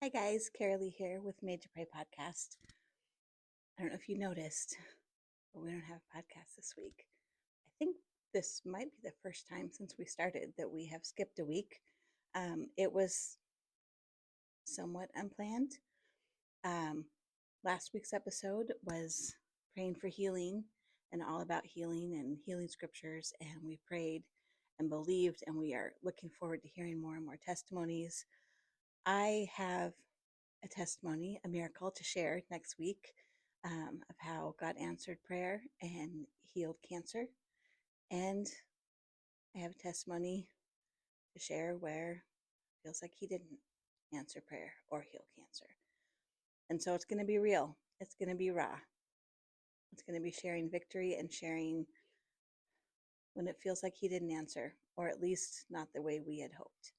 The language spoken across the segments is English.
Hi guys, Karrilee here with Made to Pray podcast. I don't know if you noticed, but we don't have a podcast this week. I think this might be the first time since we started that we have skipped a week. It was somewhat unplanned. Um, Last week's episode was praying for healing and all about healing and healing scriptures, and we prayed and believed, and we are looking forward to hearing more and more testimonies. I have a testimony, a miracle to share next week of how God answered prayer and healed cancer. And I have a testimony to share where it feels like He didn't answer prayer or heal cancer. And so it's going to be real, it's going to be raw. It's going to be sharing victory and sharing when it feels like He didn't answer, or at least not the way we had hoped.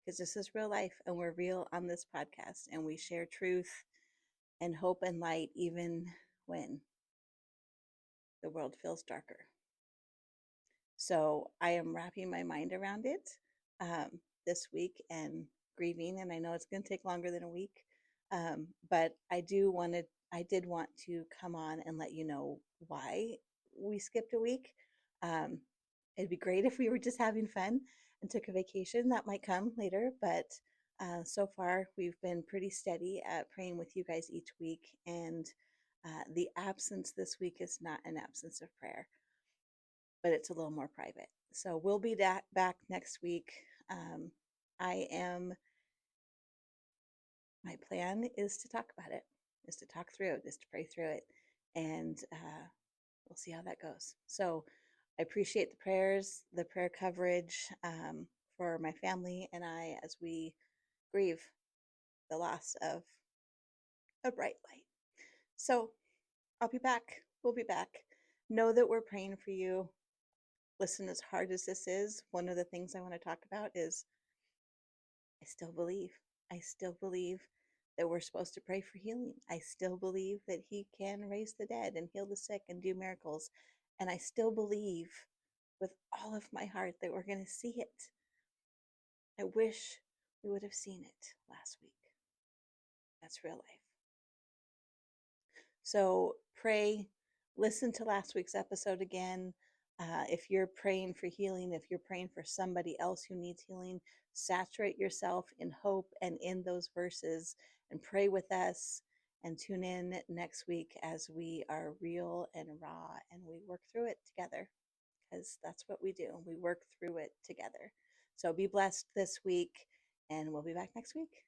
Because this is real life, and we're real on this podcast, and we share truth and hope and light even when the world feels darker. So I am wrapping my mind around it this week and grieving, and I know it's going to take longer than a week, but I did want to come on and let you know why we skipped a week. Um, it'd be great if we were just having fun and took a vacation. That might come later, but so far we've been pretty steady at praying with you guys each week, and the absence this week is not an absence of prayer, but it's a little more private. So we'll be back next week. Um, I am, my plan is to talk about it, is to talk through it, is to pray through it, and we'll see how that goes. So I appreciate the prayers, the prayer coverage for my family and I as we grieve the loss of a bright light. So I'll be back. We'll be back. Know that we're praying for you. Listen, as hard as this is, one of the things I want to talk about is I still believe. I still believe that we're supposed to pray for healing. I still believe that He can raise the dead and heal the sick and do miracles. And I still believe with all of my heart that we're going to see it. I wish we would have seen it last week. That's real life. So pray, listen to last week's episode again. If you're praying for healing, if you're praying for somebody else who needs healing, saturate yourself in hope and in those verses and pray with us, and tune in next week as we are real and raw and we work through it together, because that's what we do. We work through it together. So be blessed this week, and we'll be back next week.